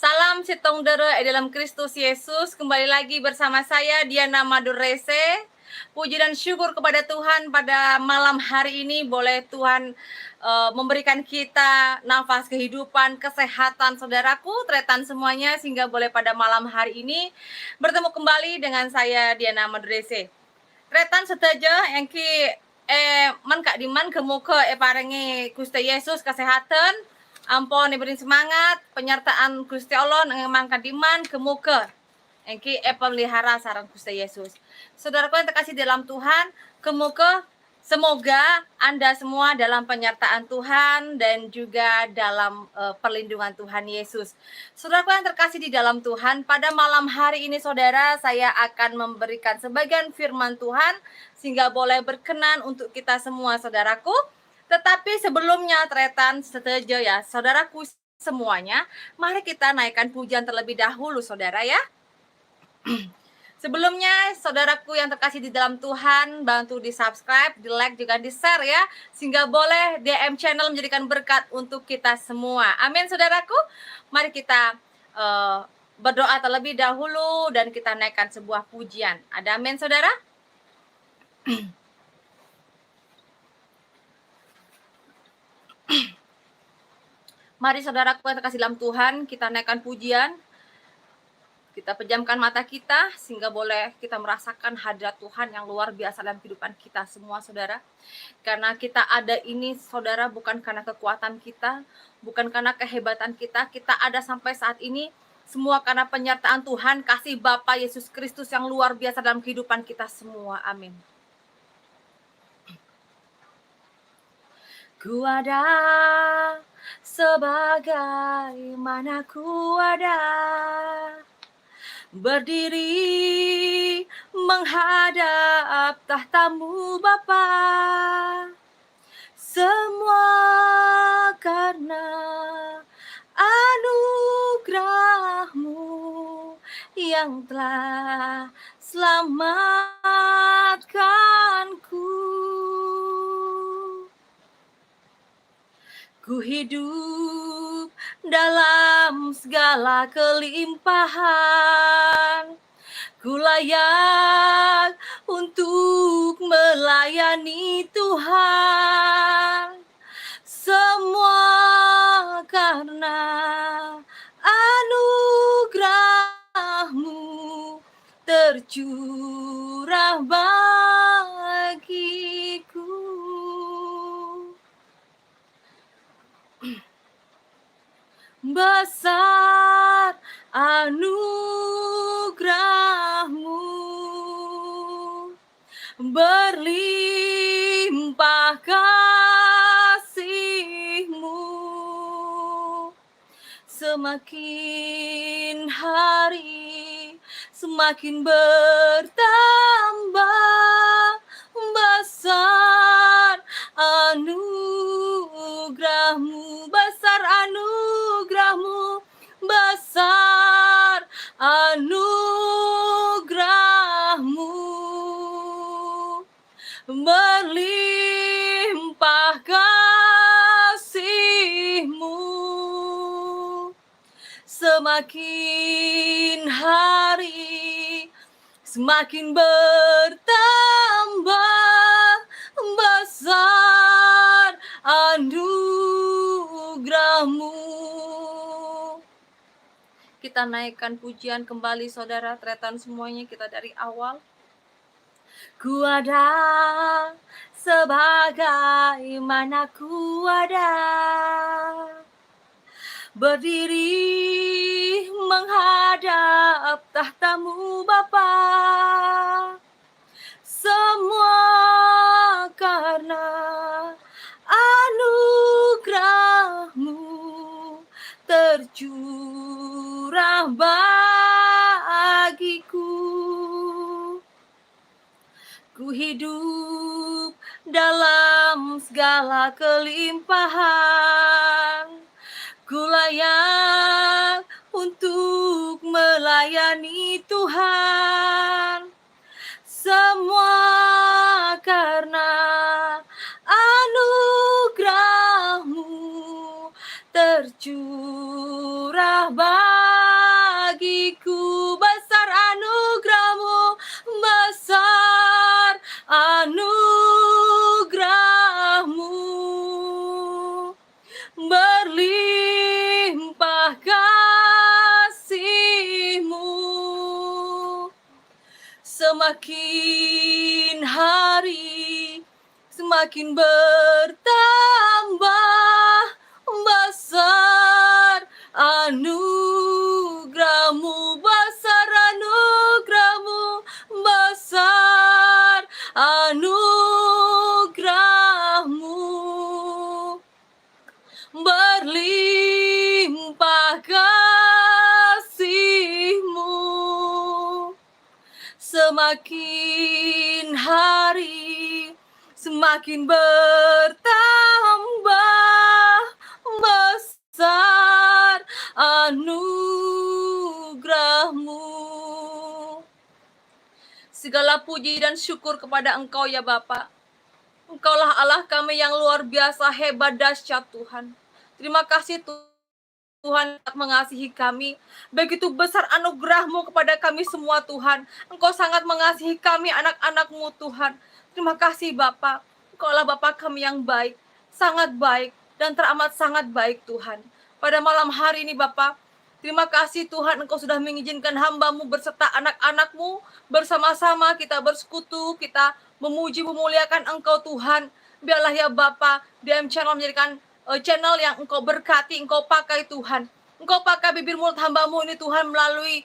Salam sitong dere dalam Kristus Yesus. Kembali lagi bersama saya Diana Madurese. Puji dan syukur kepada Tuhan pada malam hari ini boleh Tuhan memberikan kita nafas kehidupan, kesehatan saudaraku, tretan semuanya sehingga boleh pada malam hari ini bertemu kembali dengan saya Diana Madurese. Tretan sedaja engki man kak diman kemuka parengi Gusti Yesus kesehatan. Ampun diberi semangat, penyertaan Gusti Allah nang kadiman kemuka. Engki pelihara sarang Gusti Yesus. Saudaraku yang terkasih dalam Tuhan, kemuka semoga Anda semua dalam penyertaan Tuhan dan juga dalam perlindungan Tuhan Yesus. Saudaraku yang terkasih di dalam Tuhan, pada malam hari ini saudara, saya akan memberikan sebagian firman Tuhan sehingga boleh berkenan untuk kita semua saudaraku. Tetapi sebelumnya tretan setuju ya, saudaraku semuanya, mari kita naikkan pujian terlebih dahulu saudara ya. Sebelumnya, saudaraku yang terkasih di dalam Tuhan, bantu di subscribe, di like, juga di share ya, sehingga boleh DM channel menjadikan berkat untuk kita semua. Amin saudaraku. Mari kita berdoa terlebih dahulu dan kita naikkan sebuah pujian. Ada amin saudara? Mari saudaraku yang terkasih dalam Tuhan, kita naikkan pujian. Kita pejamkan mata kita sehingga boleh kita merasakan hadirat Tuhan yang luar biasa dalam kehidupan kita semua saudara. Karena kita ada ini saudara bukan karena kekuatan kita, bukan karena kehebatan kita, kita ada sampai saat ini semua karena penyertaan Tuhan, kasih Bapa Yesus Kristus yang luar biasa dalam kehidupan kita semua. Amin. Ku ada sebagaimana ku ada, berdiri menghadap tahta-Mu Bapa, semua karena anugerah-Mu yang telah selamatkanku. Ku hidup dalam segala kelimpahan, ku layak untuk melayani Tuhan. Semua karena anugerah-Mu tercurah bagiku. Besar anugerah-Mu, berlimpah kasih-Mu, semakin hari semakin bertambah. Besar anugerah-Mu, besar anugerah-Mu, besar anugerah-Mu, berlimpah kasih-Mu, semakin hari semakin bertambah. Besar anugerah-Mu. Kita naikkan pujian kembali saudara, tretan semuanya kita dari awal. Ku ada sebagaimana ku ada, berdiri menghadap tahta-Mu Bapa, semua karena anugerah-Mu tercurah bagiku. Ku hidup dalam segala kelimpahan, ku layak untuk melayani Tuhan. Semua karena anugerah-Mu tercurah bagiku. semakin hari semakin bertambah besar anugerahmu, besar anugerahmu, besar anugerahmu, berlimpah kasihmu. Semakin hari semakin bertambah besar anugerahmu. Segala puji dan syukur kepada Engkau ya Bapa. Engkaulah Allah kami yang luar biasa, hebat, dahsyat Tuhan. Terima kasih Tuhan mengasihi kami. Begitu besar anugerah-Mu kepada kami semua Tuhan. Engkau sangat mengasihi kami anak-anak-Mu Tuhan. Terima kasih Bapa. Engkaulah Bapa kami yang baik, sangat baik dan teramat sangat baik Tuhan. Pada malam hari ini Bapa, terima kasih Tuhan Engkau sudah mengizinkan hamba-Mu berserta anak-anak-Mu. Bersama-sama kita bersekutu, kita memuji memuliakan Engkau Tuhan. Biarlah ya Bapa, DM Channel menjadikan channel yang Engkau berkati, Engkau pakai Tuhan. Engkau pakai bibir mulut hamba-Mu ini Tuhan melalui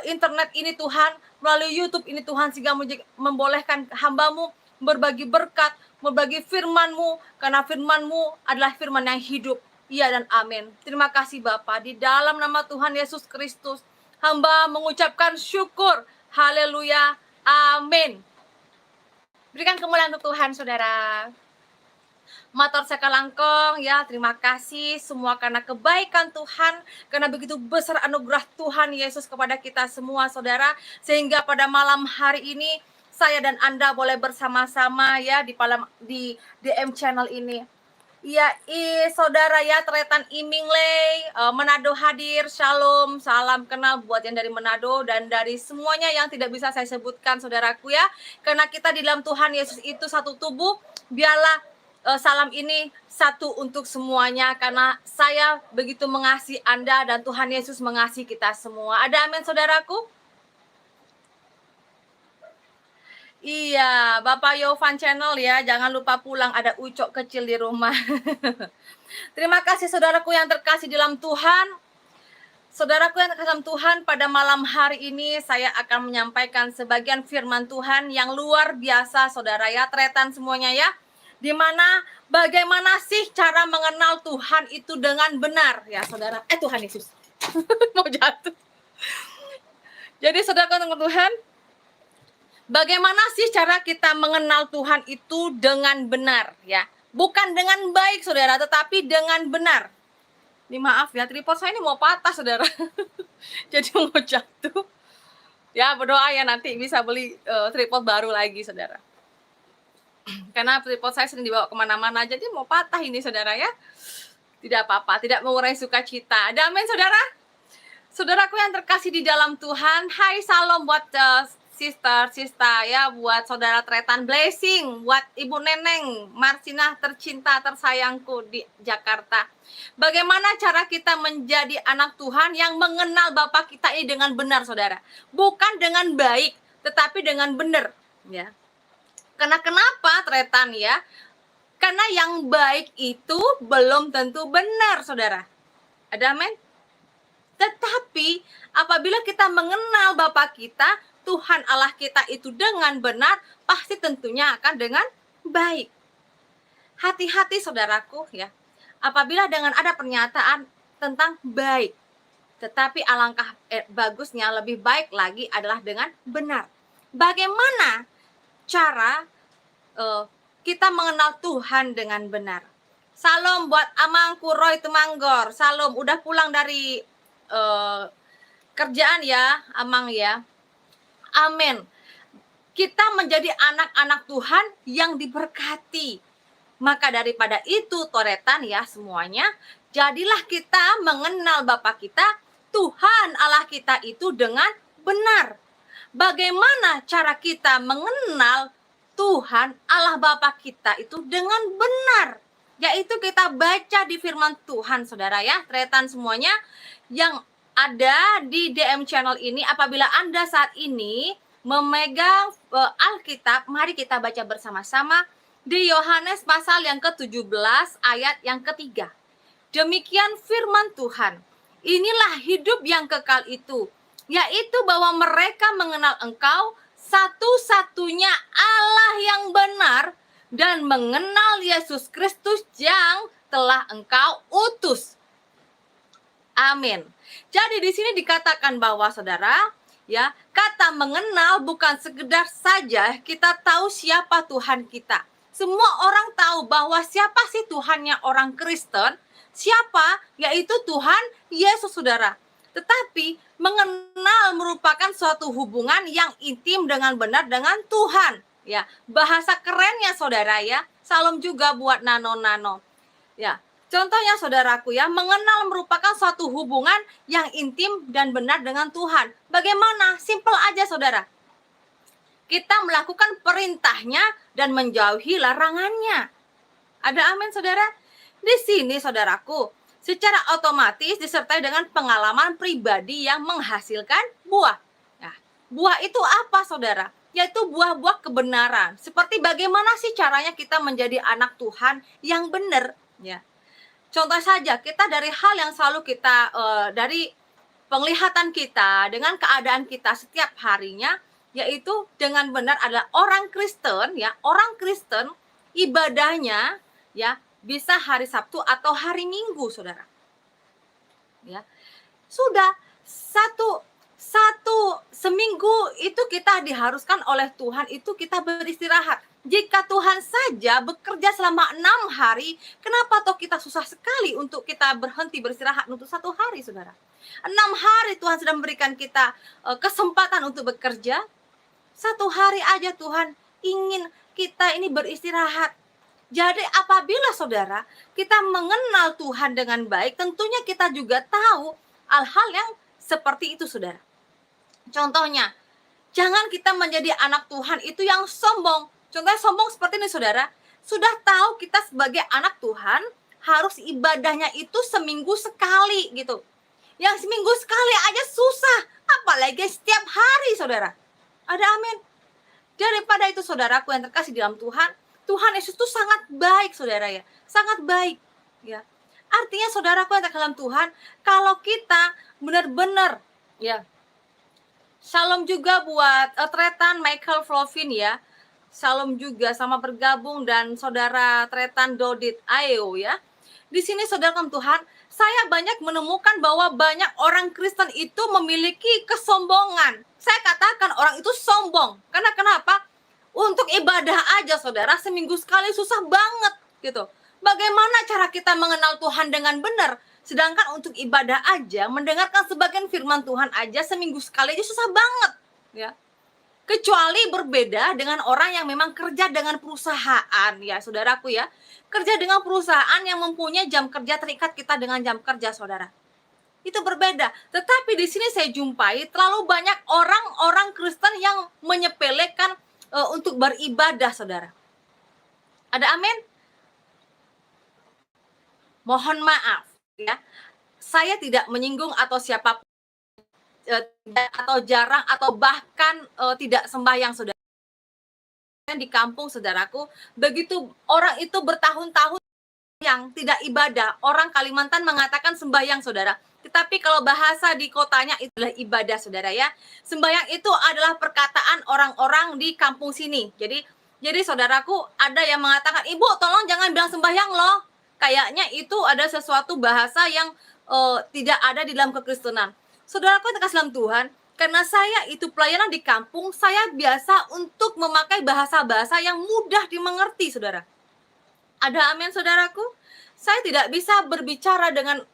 internet ini Tuhan, melalui YouTube ini Tuhan, sehingga membolehkan hamba-Mu berbagi berkat, berbagi firman-Mu, karena firman-Mu adalah firman yang hidup. Iya dan amin. Terima kasih Bapa. Di dalam nama Tuhan Yesus Kristus, hamba mengucapkan syukur. Haleluya. Amin. Berikan kemuliaan untuk Tuhan, saudara. Matur sekalangkong ya, terima kasih semua karena kebaikan Tuhan, karena begitu besar anugerah Tuhan Yesus kepada kita semua saudara, sehingga pada malam hari ini saya dan Anda boleh bersama-sama ya di DM Channel ini. Ya, saudara ya, Tretan Imingley, Manado hadir, shalom, salam kenal buat yang dari Manado dan dari semuanya yang tidak bisa saya sebutkan saudaraku ya, karena kita di dalam Tuhan Yesus itu satu tubuh. Biarlah salam ini satu untuk semuanya, karena saya begitu mengasihi Anda dan Tuhan Yesus mengasihi kita semua. Ada amin saudaraku? Iya, Bapak Yovan Channel ya, jangan lupa pulang, ada ucok kecil di rumah. Terima kasih saudaraku yang terkasih dalam Tuhan. Saudaraku yang terkasih dalam Tuhan, pada malam hari ini saya akan menyampaikan sebagian firman Tuhan yang luar biasa saudara ya, tretan semuanya ya. Dimana bagaimana sih cara mengenal Tuhan itu dengan benar ya saudara. Tuhan Yesus mau jatuh. Jadi saudara Tuhan, bagaimana sih cara kita mengenal Tuhan itu dengan benar ya? Bukan dengan baik saudara, tetapi dengan benar. Ini maaf ya, tripod saya ini mau patah saudara. Jadi mau jatuh. Ya berdoa ya nanti bisa beli tripod baru lagi saudara. Karena tripod saya sering dibawa kemana-mana, jadi mau patah ini saudara ya. Tidak apa-apa, tidak mengurangi sukacita. Ada amin saudara? Saudaraku yang terkasih di dalam Tuhan, hai salam buat sister ya, buat saudara Tretan, blessing buat Ibu Neneng Marsina tercinta tersayangku di Jakarta. Bagaimana cara kita menjadi anak Tuhan yang mengenal Bapa kita ini dengan benar saudara? Bukan dengan baik, tetapi dengan benar ya. Karena kenapa Tretan ya? Karena yang baik itu belum tentu benar saudara. Ada amin? Tetapi apabila kita mengenal Bapa kita, Tuhan Allah kita itu dengan benar, pasti tentunya akan dengan baik. Hati-hati saudaraku ya, apabila dengan ada pernyataan tentang baik, tetapi alangkah bagusnya, lebih baik lagi adalah dengan benar. Bagaimana cara kita mengenal Tuhan dengan benar? Salam buat Amang Kuroy Temanggor. Salam, udah pulang dari kerjaan ya Amang ya. Amin. Kita menjadi anak-anak Tuhan yang diberkati. Maka daripada itu Toretan ya semuanya, jadilah kita mengenal Bapa kita, Tuhan Allah kita itu dengan benar. Bagaimana cara kita mengenal Tuhan Allah Bapa kita itu dengan benar? Yaitu kita baca di firman Tuhan saudara ya, Tretan semuanya yang ada di DM Channel ini. Apabila Anda saat ini memegang Alkitab, mari kita baca bersama-sama di Yohanes pasal yang ke-17 ayat yang ketiga. Demikian firman Tuhan. Inilah hidup yang kekal itu, yaitu bahwa mereka mengenal Engkau, satu-satunya Allah yang benar, dan mengenal Yesus Kristus yang telah Engkau utus. Amin. Jadi di sini dikatakan bahwa saudara, ya, kata mengenal bukan sekedar saja kita tahu siapa Tuhan kita. Semua orang tahu bahwa siapa sih Tuhannya orang Kristen, siapa, yaitu Tuhan Yesus, saudara. Tetapi mengenal merupakan suatu hubungan yang intim dengan benar dengan Tuhan. Ya, bahasa kerennya saudara ya, salam juga buat nano-nano. Ya, contohnya saudaraku ya, mengenal merupakan suatu hubungan yang intim dan benar dengan Tuhan. Bagaimana? Simple aja saudara. Kita melakukan perintahnya dan menjauhi larangannya. Ada amin saudara? Di sini saudaraku, secara otomatis disertai dengan pengalaman pribadi yang menghasilkan buah. Nah, buah itu apa saudara? Yaitu buah-buah kebenaran. Seperti bagaimana sih caranya kita menjadi anak Tuhan yang benar, ya. Contoh saja, kita dari hal yang selalu kita dari penglihatan kita dengan keadaan kita setiap harinya, yaitu dengan benar adalah orang Kristen, ya, orang Kristen ibadahnya ya bisa hari Sabtu atau hari Minggu, saudara. Ya, sudah satu seminggu itu kita diharuskan oleh Tuhan itu kita beristirahat. Jika Tuhan saja bekerja selama 6 hari, kenapa toh kita susah sekali untuk kita berhenti beristirahat untuk 1 hari, saudara? 6 hari Tuhan sudah memberikan kita kesempatan untuk bekerja. 1 hari aja Tuhan ingin kita ini beristirahat. Jadi apabila saudara kita mengenal Tuhan dengan baik, tentunya kita juga tahu hal-hal yang seperti itu, saudara. Contohnya, jangan kita menjadi anak Tuhan itu yang sombong. Contohnya sombong seperti ini, saudara. Sudah tahu kita sebagai anak Tuhan harus ibadahnya itu seminggu sekali gitu. Yang seminggu sekali aja susah, apalagi setiap hari, saudara. Ada amin. Daripada itu saudaraku yang terkasih di dalam Tuhan, Tuhan Yesus itu sangat baik, saudara ya. Sangat baik, ya. Artinya saudaraku yang terkasih dalam Tuhan, kalau kita benar-benar ya. Shalom juga buat Tretan Michael Flovin ya. Shalom juga sama bergabung dan saudara Tretan Dodit Ayo ya. Di sini saudara Tuhan, saya banyak menemukan bahwa banyak orang Kristen itu memiliki kesombongan. Saya katakan orang itu sombong. Karena kenapa? Untuk ibadah aja saudara seminggu sekali susah banget gitu. Bagaimana cara kita mengenal Tuhan dengan benar? Sedangkan untuk ibadah aja, mendengarkan sebagian firman Tuhan aja seminggu sekali aja susah banget ya. Kecuali berbeda dengan orang yang memang kerja dengan perusahaan ya saudaraku ya. Kerja dengan perusahaan yang mempunyai jam kerja terikat kita dengan jam kerja saudara. Itu berbeda. Tetapi di sini saya jumpai terlalu banyak orang-orang Kristen yang menyepelekan untuk beribadah saudara. Ada amin? Mohon maaf ya. Saya tidak menyinggung atau siapapun atau jarang atau bahkan tidak sembahyang saudara. Di kampung saudaraku, begitu orang itu bertahun-tahun yang tidak ibadah, orang Kalimantan mengatakan sembahyang saudara. Tetapi kalau bahasa di kotanya itulah ibadah saudara ya. Sembahyang itu adalah perkataan orang-orang di kampung sini. Jadi saudaraku ada yang mengatakan, "Ibu tolong jangan bilang sembahyang loh." Kayaknya itu ada sesuatu bahasa yang tidak ada di dalam kekristenan. Saudaraku yang terkasih dalam Tuhan, karena saya itu pelayanan di kampung, saya biasa untuk memakai bahasa-bahasa yang mudah dimengerti, saudara. Ada amin, saudaraku? Saya tidak bisa berbicara dengan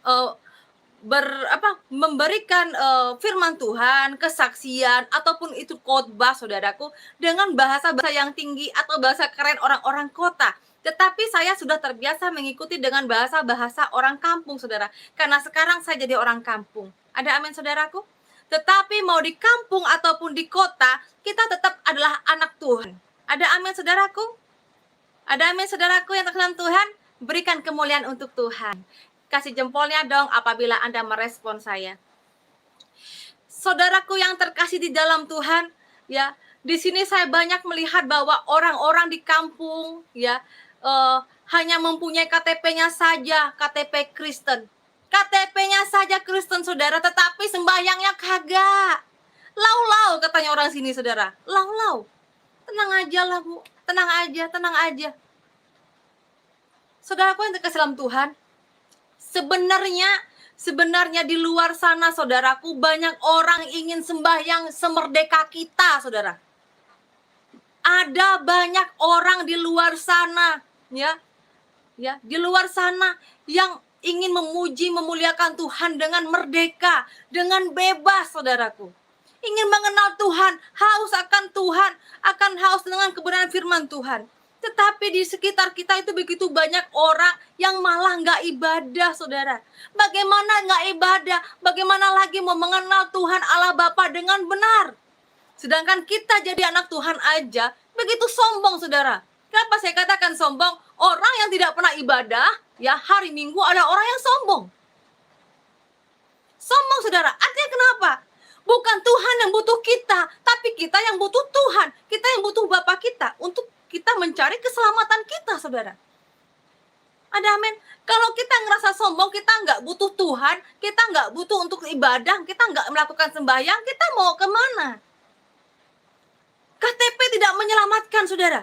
memberikan firman Tuhan, kesaksian, ataupun itu khotbah, saudaraku, dengan bahasa-bahasa yang tinggi atau bahasa keren orang-orang kota. Tetapi saya sudah terbiasa mengikuti dengan bahasa-bahasa orang kampung, saudara. Karena sekarang saya jadi orang kampung. Ada amin, saudaraku? Tetapi mau di kampung ataupun di kota, kita tetap adalah anak Tuhan. Ada amin, saudaraku? Ada amin, saudaraku yang terkenal Tuhan? Berikan kemuliaan untuk Tuhan. Kasih jempolnya dong apabila Anda merespon saya. Saudaraku yang terkasih di dalam Tuhan, ya. Di sini saya banyak melihat bahwa orang-orang di kampung, ya, hanya mempunyai KTP-nya saja, KTP Kristen. KTP-nya saja Kristen, saudara, tetapi sembahyangnya kagak. Lau-lau katanya orang sini, saudara. Lau-lau. Tenang aja lah, Bu. Tenang aja, tenang aja. Saudaraku yang terkasih dalam Tuhan, sebenarnya di luar sana, saudaraku, banyak orang ingin sembahyang semerdeka kita, saudara. Ada banyak orang di luar sana, ya, di luar sana yang ingin memuji, memuliakan Tuhan dengan merdeka, dengan bebas, saudaraku. Ingin mengenal Tuhan, haus akan Tuhan, akan haus dengan kebenaran firman Tuhan. Tetapi di sekitar kita itu begitu banyak orang yang malah nggak ibadah, saudara. Bagaimana nggak ibadah? Bagaimana lagi mau mengenal Tuhan Allah Bapa dengan benar? Sedangkan kita jadi anak Tuhan aja begitu sombong, saudara. Kenapa saya katakan sombong? Orang yang tidak pernah ibadah, ya, hari Minggu ada orang yang sombong. Sombong, saudara. Artinya kenapa? Bukan Tuhan yang butuh kita, tapi kita yang butuh Tuhan. Kita yang butuh Bapa kita untuk kita mencari keselamatan kita, saudara. Ada amin. Kalau kita ngerasa sombong, kita nggak butuh Tuhan, kita nggak butuh untuk ibadah, kita nggak melakukan sembahyang, kita mau kemana? KTP tidak menyelamatkan, saudara.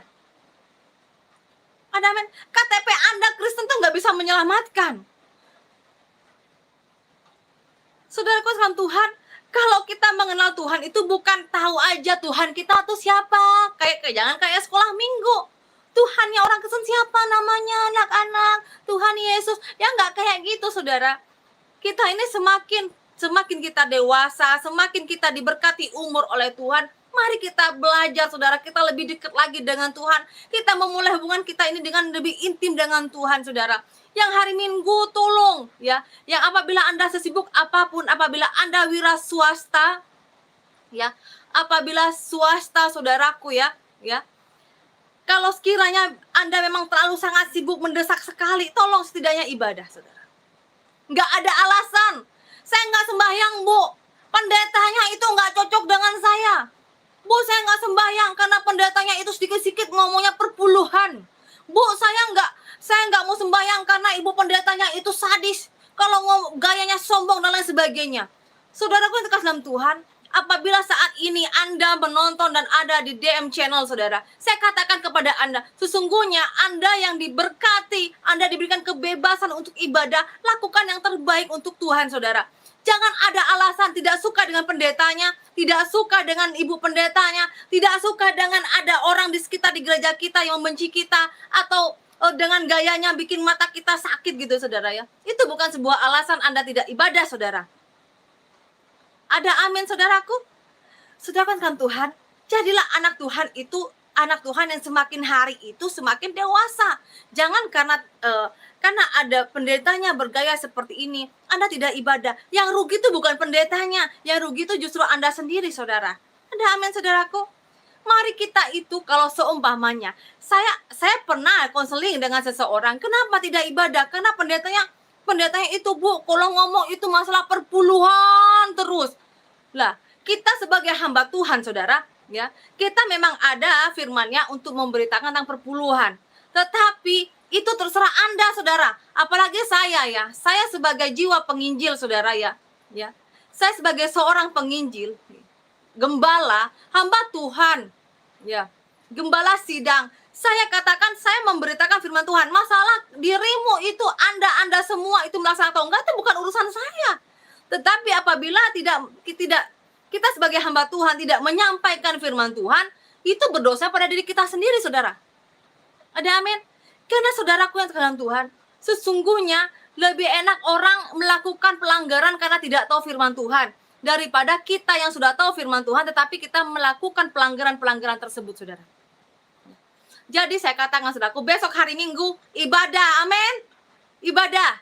Ada amin. KTP Anda Kristen tuh nggak bisa menyelamatkan. Saudaraku sekalian Tuhan, kalau kita mengenal Tuhan itu bukan tahu aja Tuhan kita tuh siapa. Jangan kayak sekolah minggu. Tuhannya orang Kristen siapa namanya, anak-anak, Tuhan Yesus. Ya nggak kayak gitu, saudara. Kita ini semakin kita dewasa, semakin kita diberkati umur oleh Tuhan, mari kita belajar, saudara, kita lebih dekat lagi dengan Tuhan. Kita memulai hubungan kita ini dengan lebih intim dengan Tuhan, saudara. Yang hari Minggu tolong, ya, yang apabila Anda sesibuk apapun, apabila Anda wira swasta, ya, apabila swasta, saudaraku, ya, kalau sekiranya Anda memang terlalu sangat sibuk mendesak sekali, tolong setidaknya ibadah, saudara. Nggak ada alasan. Saya nggak sembahyang, Bu. Pendetanya itu nggak cocok dengan saya. Bu, saya nggak sembahyang karena pendetanya itu sedikit-sedikit ngomongnya perpuluhan. Bu, saya nggak mau sembahyang karena ibu pendetanya itu sadis. Kalau gayanya sombong dan lain sebagainya. Saudaraku yang terkasih dalam Tuhan, apabila saat ini Anda menonton dan ada di DM channel, saudara, saya katakan kepada Anda, sesungguhnya Anda yang diberkati, Anda diberikan kebebasan untuk ibadah, lakukan yang terbaik untuk Tuhan, saudara. Jangan ada alasan tidak suka dengan pendetanya, tidak suka dengan ibu pendetanya, tidak suka dengan ada orang di sekitar di gereja kita yang membenci kita, atau dengan gayanya bikin mata kita sakit gitu, saudara, ya. Itu bukan sebuah alasan Anda tidak ibadah, saudara. Ada amin, saudaraku? Saudara kan Tuhan, jadilah anak Tuhan itu, anak Tuhan yang semakin hari itu semakin dewasa. Jangan karena ada pendetanya bergaya seperti ini, Anda tidak ibadah. Yang rugi itu bukan pendetanya, yang rugi itu justru Anda sendiri, saudara. Ada amin, saudaraku? Mari kita itu, kalau seumpamanya, saya pernah konseling dengan seseorang, kenapa tidak ibadah? Karena pendetanya itu, Bu, kalau ngomong itu masalah perpuluhan terus. Lah, kita sebagai hamba Tuhan, saudara, ya, kita memang ada firman-Nya untuk memberitakan tentang perpuluhan. Tetapi itu terserah Anda, saudara. Apalagi saya, ya. Saya sebagai jiwa penginjil, saudara, ya. Saya sebagai seorang penginjil, gembala, hamba Tuhan, ya, gembala sidang. Saya katakan, saya memberitakan firman Tuhan. Masalah dirimu itu, Anda semua itu melaksanakan atau enggak, itu bukan urusan saya. Tetapi apabila kita sebagai hamba Tuhan tidak menyampaikan firman Tuhan, itu berdosa pada diri kita sendiri, saudara. Ada amin? Karena saudaraku yang terkasih Tuhan, sesungguhnya lebih enak orang melakukan pelanggaran karena tidak tahu firman Tuhan, daripada kita yang sudah tahu firman Tuhan tetapi kita melakukan pelanggaran-pelanggaran tersebut, saudara. Jadi saya katakan, saudaraku, besok hari Minggu ibadah, amin. Ibadah.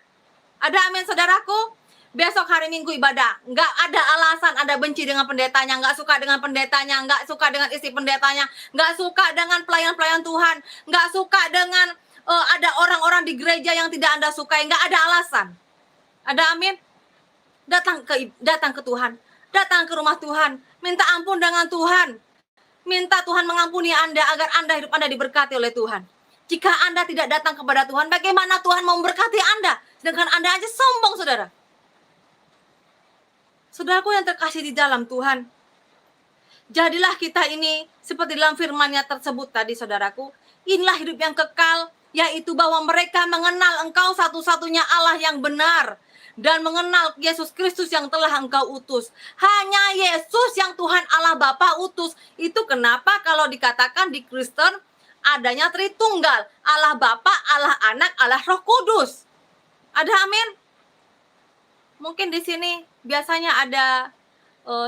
Ada amin, saudaraku? Besok hari Minggu ibadah. Nggak ada alasan Anda benci dengan pendetanya, nggak suka dengan pendetanya, nggak suka dengan istri pendetanya, nggak suka dengan pelayan-pelayan Tuhan, nggak suka dengan ada orang-orang di gereja yang tidak Anda sukai. Nggak ada alasan. Ada amin? Datang ke Tuhan, datang ke rumah Tuhan, minta ampun dengan Tuhan. Minta Tuhan mengampuni Anda agar hidup Anda diberkati oleh Tuhan. Jika Anda tidak datang kepada Tuhan, bagaimana Tuhan mau memberkati Anda? Sedangkan Anda aja sombong, saudara. Saudaraku yang terkasih di dalam Tuhan, jadilah kita ini seperti dalam firman-Nya tersebut tadi, saudaraku. Inilah hidup yang kekal, yaitu bahwa mereka mengenal Engkau satu-satunya Allah yang benar dan mengenal Yesus Kristus yang telah Engkau utus. Hanya Yesus yang Tuhan Allah Bapa utus. Itu kenapa kalau dikatakan di Kristen adanya Tritunggal, Allah Bapa, Allah Anak, Allah Roh Kudus. Ada amin? Mungkin di sini biasanya ada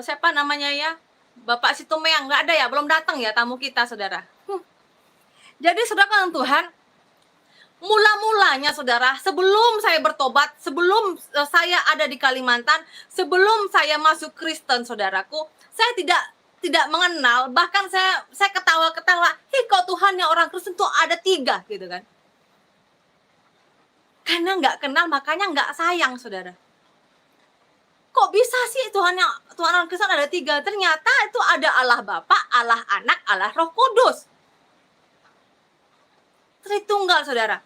siapa namanya ya? Bapak Situmeang, nggak ada ya, belum datang ya tamu kita, saudara. Jadi saudara Tuhan, mula-mulanya saudara, sebelum saya bertobat, sebelum saya ada di Kalimantan, sebelum saya masuk Kristen, saudaraku, saya tidak mengenal, bahkan saya ketawa-ketawa, kok Tuhan yang orang Kristen tuh ada 3 gitu kan. Karena nggak kenal, makanya nggak sayang, saudara. Kok bisa sih Tuhan orang Kristen ada 3? Ternyata itu ada Allah Bapa, Allah Anak, Allah Roh Kudus. Tritunggal, saudara.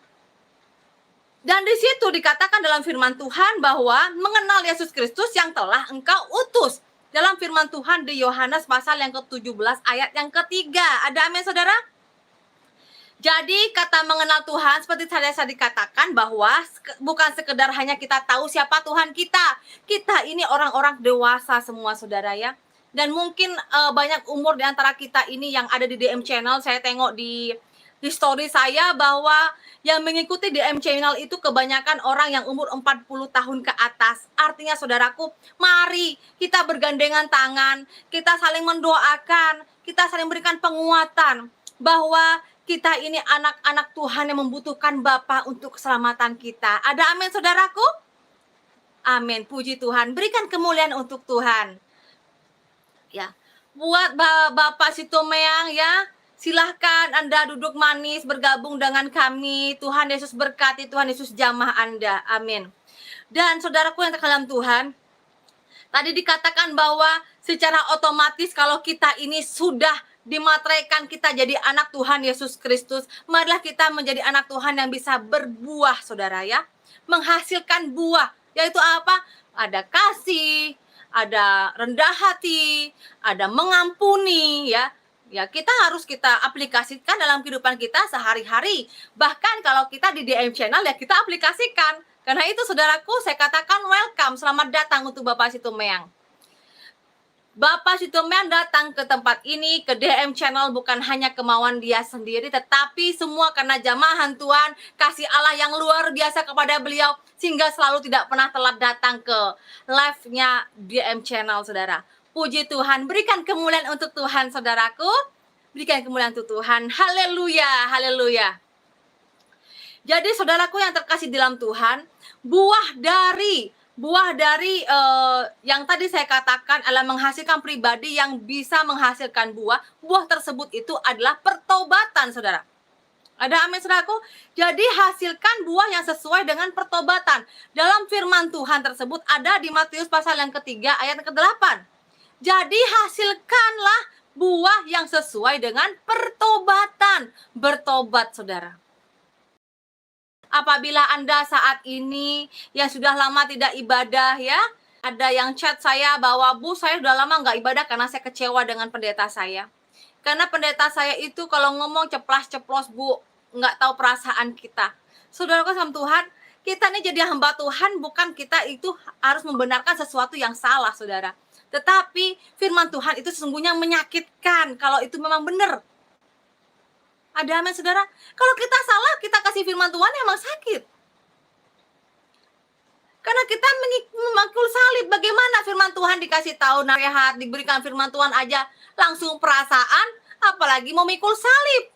Dan di situ dikatakan dalam firman Tuhan bahwa mengenal Yesus Kristus yang telah Engkau utus. Dalam firman Tuhan di Yohanes pasal yang ke-17 ayat yang ketiga. Ada amin, saudara? Jadi kata mengenal Tuhan seperti saya dikatakan bahwa bukan sekedar hanya kita tahu siapa Tuhan kita. Kita ini orang-orang dewasa semua, saudara ya. Dan mungkin banyak umur di antara kita ini yang ada di DM channel. Saya tengok di story saya bahwa yang mengikuti DM channel itu kebanyakan orang yang umur 40 tahun ke atas. Artinya saudaraku, mari kita bergandengan tangan, kita saling mendoakan, kita saling berikan penguatan bahwa kita ini anak-anak Tuhan yang membutuhkan Bapa untuk keselamatan kita. Ada amin, saudaraku? Amin, puji Tuhan. Berikan kemuliaan untuk Tuhan. Ya, buat Bapak Situmeang ya, silahkan Anda duduk manis bergabung dengan kami. Tuhan Yesus berkati, Tuhan Yesus jamah Anda. Amin. Dan saudaraku yang terkasih dalam Tuhan, tadi dikatakan bahwa secara otomatis kalau kita ini sudah dimateraikan, kita jadi anak Tuhan Yesus Kristus, marilah kita menjadi anak Tuhan yang bisa berbuah, saudara ya. Menghasilkan buah, yaitu apa? Ada kasih, ada rendah hati, ada mengampuni ya. Ya, kita harus kita aplikasikan dalam kehidupan kita sehari-hari. Bahkan kalau kita di DM channel ya kita aplikasikan. Karena itu saudaraku, saya katakan welcome, selamat datang untuk Bapak Situmeang. Bapak Situmeang datang ke tempat ini, ke DM channel bukan hanya kemauan dia sendiri, tetapi semua karena jamahan Tuhan, kasih Allah yang luar biasa kepada beliau, sehingga selalu tidak pernah telat datang ke live-nya DM channel, saudara. Puji Tuhan, berikan kemuliaan untuk Tuhan, saudaraku. Berikan kemuliaan untuk Tuhan. Haleluya, haleluya. Jadi saudaraku yang terkasih dalam Tuhan, buah dari yang tadi saya katakan adalah menghasilkan pribadi yang bisa menghasilkan buah. Buah tersebut itu adalah pertobatan, saudara. Ada amin, saudaraku? Jadi hasilkan buah yang sesuai dengan pertobatan. Dalam firman Tuhan tersebut ada di Matius pasal yang ketiga ayat ke-8. Jadi hasilkanlah buah yang sesuai dengan pertobatan. Bertobat, saudara. Apabila Anda saat ini yang sudah lama tidak ibadah ya, ada yang chat saya bahwa Bu, saya sudah lama nggak ibadah karena saya kecewa dengan pendeta saya. Karena pendeta saya itu kalau ngomong ceplas-ceplos, Bu, nggak tahu perasaan kita. Saudaraku sama Tuhan, kita ini jadi hamba Tuhan, bukan kita itu harus membenarkan sesuatu yang salah, saudara. Tetapi firman Tuhan itu sesungguhnya menyakitkan kalau itu memang benar. Ada amin, saudara? Kalau kita salah, kita kasih firman Tuhan emang sakit. Karena kita memikul salib. Bagaimana firman Tuhan dikasih tahu nasihat, diberikan firman Tuhan aja langsung perasaan, apalagi memikul salib.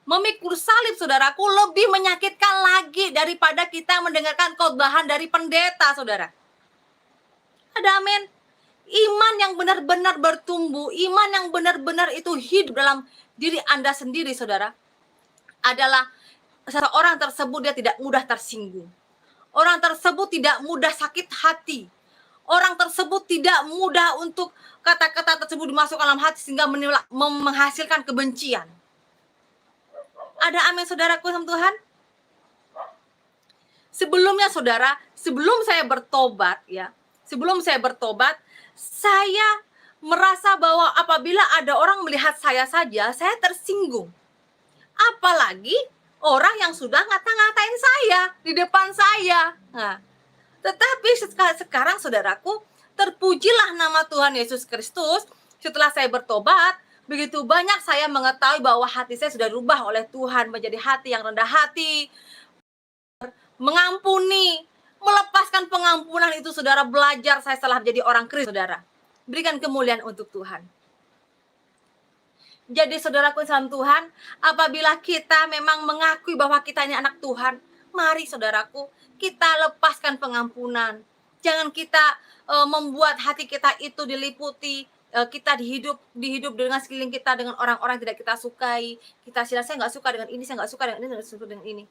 Memikul salib, saudaraku, lebih menyakitkan lagi daripada kita mendengarkan khotbahan dari pendeta, saudara. Ada amin? Iman yang benar-benar bertumbuh, iman yang benar-benar itu hidup dalam diri Anda sendiri, saudara, adalah seseorang tersebut dia tidak mudah tersinggung. Orang tersebut tidak mudah sakit hati. Orang tersebut tidak mudah untuk kata-kata tersebut dimasukkan dalam hati sehingga menghasilkan kebencian. Ada amin saudaraku sama Tuhan? Sebelumnya saudara, sebelum saya bertobat ya, saya merasa bahwa apabila ada orang melihat saya saja, saya tersinggung. Apalagi orang yang sudah ngata-ngatain saya di depan saya. Nah, tetapi sekarang saudaraku, terpujilah nama Tuhan Yesus Kristus. Setelah saya bertobat, begitu banyak saya mengetahui bahwa hati saya sudah berubah oleh Tuhan menjadi hati yang rendah hati, mengampuni, melepaskan pengampunan itu saudara, belajar saya setelah menjadi orang Kristus saudara. Berikan kemuliaan untuk Tuhan. Jadi saudaraku dalam Tuhan, apabila kita memang mengakui bahwa kita ini anak Tuhan, mari saudaraku, kita lepaskan pengampunan. Jangan kita membuat hati kita itu diliputi, kita dihidup dengan sekeliling kita, dengan orang-orang yang tidak kita sukai. Kita saya nggak suka dengan ini, saya nggak suka dengan ini, nggak suka dengan ini.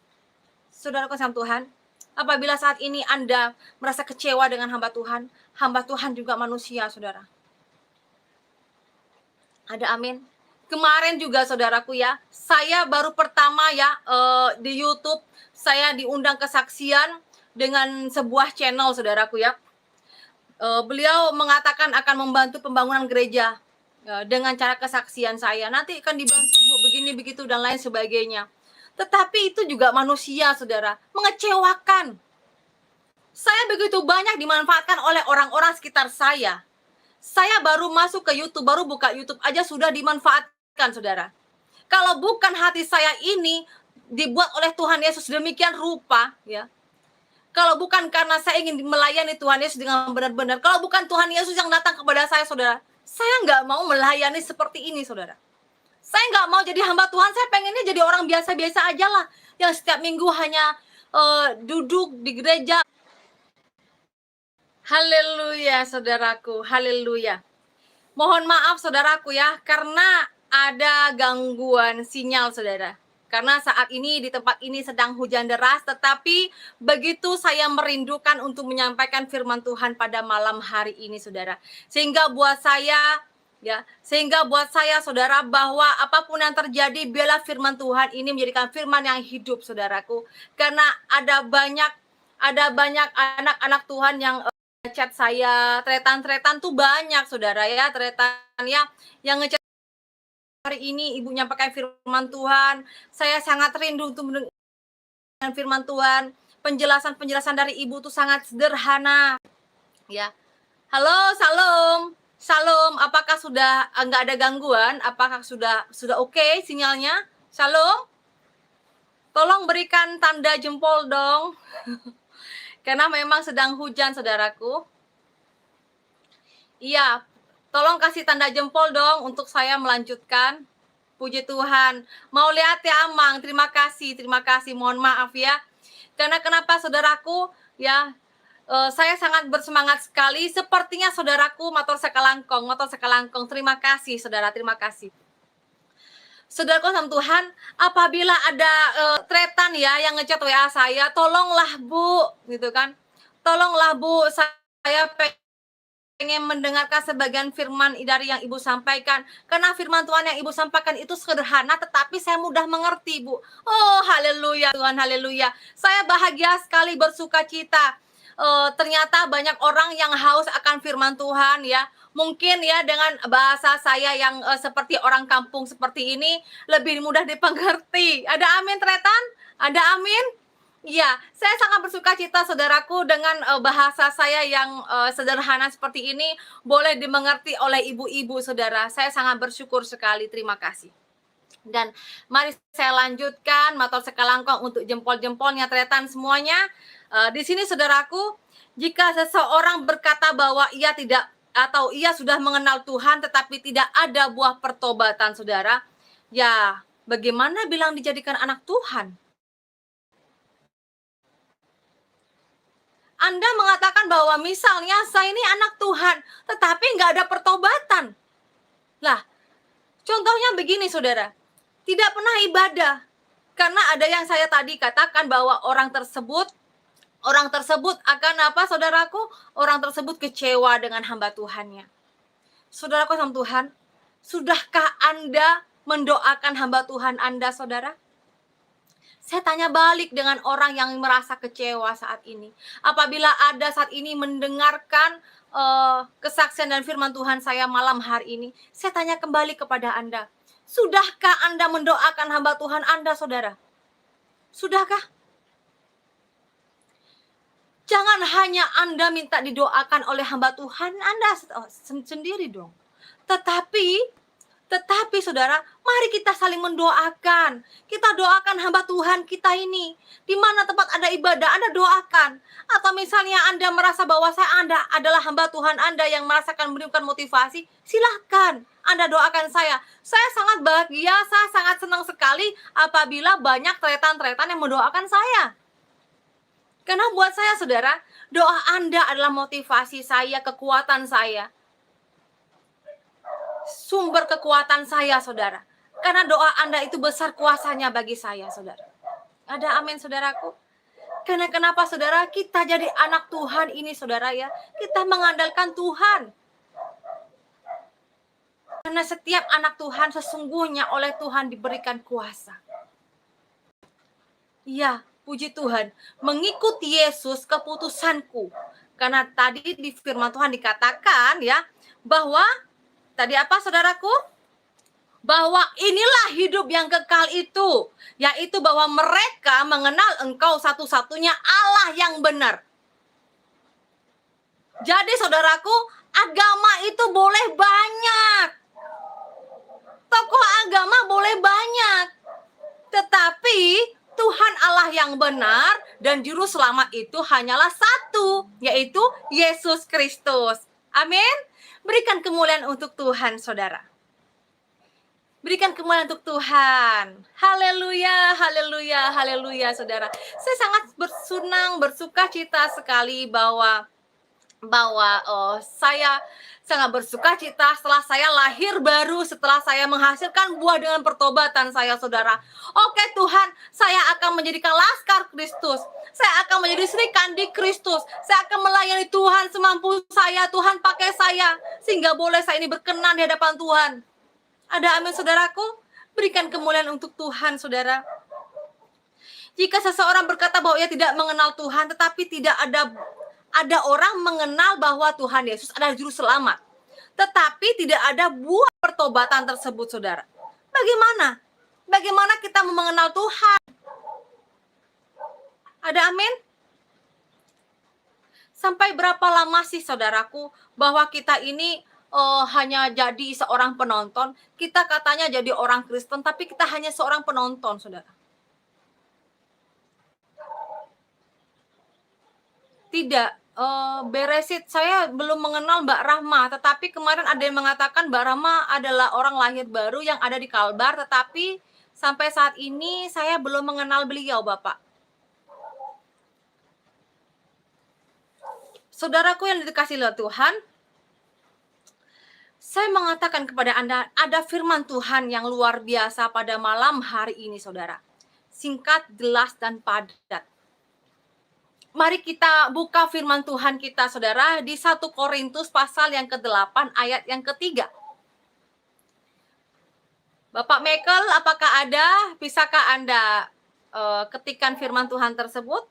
Saudaraku sama Tuhan, apabila saat ini Anda merasa kecewa dengan hamba Tuhan juga manusia, saudara. Ada amin. Kemarin juga saudaraku ya, saya baru pertama ya di YouTube, saya diundang kesaksian dengan sebuah channel saudaraku ya. Beliau mengatakan akan membantu pembangunan gereja dengan cara kesaksian saya. Nanti akan dibantu Bu, begini begitu dan lain sebagainya. Tetapi itu juga manusia, saudara, mengecewakan. Saya begitu banyak dimanfaatkan oleh orang-orang sekitar saya. Saya baru masuk ke YouTube, baru buka YouTube aja sudah dimanfaatkan, saudara. Kalau bukan hati saya ini dibuat oleh Tuhan Yesus demikian rupa, ya. Kalau bukan karena saya ingin melayani Tuhan Yesus dengan benar-benar, kalau bukan Tuhan Yesus yang datang kepada saya, saudara, saya nggak mau melayani seperti ini, saudara. Saya nggak mau jadi hamba Tuhan, saya pengennya jadi orang biasa-biasa aja lah, yang setiap minggu hanya duduk di gereja. Haleluya, saudaraku, haleluya. Mohon maaf, saudaraku ya, karena ada gangguan sinyal, saudara. Karena saat ini di tempat ini sedang hujan deras, tetapi begitu saya merindukan untuk menyampaikan firman Tuhan pada malam hari ini, saudara. Sehingga buat saya saudara, bahwa apapun yang terjadi, biarlah firman Tuhan ini menjadikan firman yang hidup, saudaraku. Karena ada banyak anak-anak Tuhan yang chat saya, tretan tuh banyak, saudara ya, tretan ya, yang ngechat hari ini Ibu nyampaikan firman Tuhan. Saya sangat rindu untuk mendengar firman Tuhan. Penjelasan dari Ibu tuh sangat sederhana. Ya. Halo, Shalom, apakah sudah nggak ada gangguan? Apakah sudah oke sinyalnya? Shalom? Tolong berikan tanda jempol dong. Karena memang sedang hujan, saudaraku. Iya, tolong kasih tanda jempol dong untuk saya melanjutkan. Puji Tuhan. Mau lihat ya, Amang? Terima kasih. Mohon maaf ya. Karena kenapa, saudaraku? Ya, saya sangat bersemangat sekali. Sepertinya saudaraku motor sekelangkong. Terima kasih saudara, terima kasih. Saudaraku sama Tuhan, apabila ada tretan ya yang ngechat WA saya, tolonglah Bu, gitu kan. Tolonglah Bu, saya pengen mendengarkan sebagian firman dari yang Ibu sampaikan. Karena firman Tuhan yang Ibu sampaikan itu sederhana, tetapi saya mudah mengerti, Bu. Oh, haleluya Tuhan, haleluya. Saya bahagia sekali, bersuka cita. Ternyata banyak orang yang haus akan firman Tuhan ya. Mungkin ya dengan bahasa saya yang seperti orang kampung seperti ini lebih mudah dipengerti. Ada amin tretan? Ada amin? Iya, saya sangat bersuka cita saudaraku dengan bahasa saya yang sederhana seperti ini boleh dimengerti oleh ibu-ibu saudara. Saya sangat bersyukur sekali, terima kasih. Dan mari saya lanjutkan motor sekelangkong untuk jempol-jempolnya tretan semuanya. Di sini saudaraku, jika seseorang berkata bahwa ia tidak atau ia sudah mengenal Tuhan tetapi tidak ada buah pertobatan, saudara, ya bagaimana bilang dijadikan anak Tuhan? Anda mengatakan bahwa misalnya saya ini anak Tuhan tetapi nggak ada pertobatan. Lah, contohnya begini saudara, tidak pernah ibadah. Karena ada yang saya tadi katakan bahwa orang tersebut Orang tersebut akan apa, saudaraku? Orang tersebut kecewa dengan hamba Tuhannya. Saudaraku sama Tuhan, sudahkah Anda mendoakan hamba Tuhan Anda, saudara? Saya tanya balik dengan orang yang merasa kecewa saat ini. Apabila ada saat ini mendengarkan kesaksian dan firman Tuhan saya malam hari ini, saya tanya kembali kepada Anda. Sudahkah Anda mendoakan hamba Tuhan Anda, saudara? Sudahkah? Jangan hanya Anda minta didoakan oleh hamba Tuhan Anda sendiri dong. Tetapi saudara, mari kita saling mendoakan. Kita doakan hamba Tuhan kita ini. Di mana tempat ada ibadah, Anda doakan. Atau misalnya Anda merasa bahwa Anda adalah hamba Tuhan Anda yang merasakan memberikan motivasi, silahkan Anda doakan saya. Saya sangat bahagia, saya sangat senang sekali apabila banyak tretan-tretan yang mendoakan saya. Karena buat saya, saudara, doa Anda adalah motivasi saya, kekuatan saya. Sumber kekuatan saya, saudara. Karena doa Anda itu besar kuasanya bagi saya, saudara. Ada amin, saudaraku? Karena kenapa, saudara? Kita jadi anak Tuhan ini, saudara ya. Kita mengandalkan Tuhan. Karena setiap anak Tuhan sesungguhnya oleh Tuhan diberikan kuasa. Iya, puji Tuhan, mengikuti Yesus keputusanku. Karena tadi di firman Tuhan dikatakan ya, bahwa tadi apa, saudaraku? Bahwa inilah hidup yang kekal itu, yaitu bahwa mereka mengenal Engkau satu-satunya Allah yang benar. Jadi saudaraku, agama itu boleh banyak. Tokoh agama boleh banyak. Tetapi Tuhan Allah yang benar dan juru selamat itu hanyalah satu, yaitu Yesus Kristus. Amin. Berikan kemuliaan untuk Tuhan, saudara. Berikan kemuliaan untuk Tuhan. Haleluya, haleluya, haleluya, saudara. Saya sangat bersuka cita sekali bahwa saya sangat bersuka cita setelah saya lahir baru, setelah saya menghasilkan buah dengan pertobatan saya, saudara. Oke Tuhan, saya akan menjadikan laskar Kristus. Saya akan menjadi Sri Kandi Kristus. Saya akan melayani Tuhan semampu saya. Tuhan pakai saya, sehingga boleh saya ini berkenan di hadapan Tuhan. Ada amin, saudaraku? Berikan kemuliaan untuk Tuhan, saudara. Jika seseorang berkata bahwa ia tidak mengenal Tuhan, tetapi tidak ada orang mengenal bahwa Tuhan Yesus adalah juru selamat, tetapi tidak ada buah pertobatan tersebut, saudara. Bagaimana? Bagaimana kita mengenal Tuhan? Ada amin? Sampai berapa lama sih, saudaraku, bahwa kita ini hanya jadi seorang penonton? Kita katanya jadi orang Kristen, tapi kita hanya seorang penonton, saudara. Tidak, Beresit saya belum mengenal Mbak Rahma, tetapi kemarin ada yang mengatakan Mbak Rahma adalah orang lahir baru yang ada di Kalbar, tetapi sampai saat ini saya belum mengenal beliau, Bapak. Saudaraku yang dikasihi oleh Tuhan, saya mengatakan kepada Anda, ada firman Tuhan yang luar biasa pada malam hari ini, saudara. Singkat, jelas, dan padat. Mari kita buka firman Tuhan kita, saudara, di 1 Korintus pasal yang ke-8 ayat yang ke-3. Bapak Michael, apakah ada? Bisakah Anda ketikkan firman Tuhan tersebut?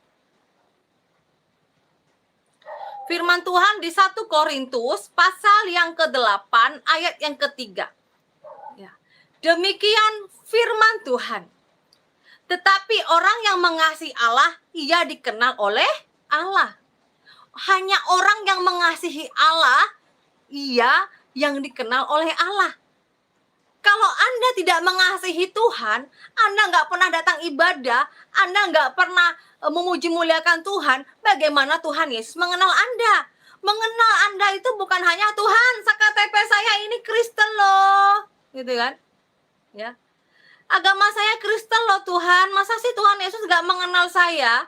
Firman Tuhan di 1 Korintus pasal yang ke-8 ayat yang ke-3. Ya. Demikian firman Tuhan. Tetapi orang yang mengasihi Allah, ia dikenal oleh Allah. Hanya orang yang mengasihi Allah, ia yang dikenal oleh Allah. Kalau Anda tidak mengasihi Tuhan, Anda nggak pernah datang ibadah, Anda nggak pernah memuji muliakan Tuhan, bagaimana Tuhan Yesus mengenal Anda? Mengenal Anda itu bukan hanya Tuhan, KTP saya ini Kristen loh, gitu kan? Ya. Agama saya Kristen loh Tuhan, masa sih Tuhan Yesus gak mengenal saya?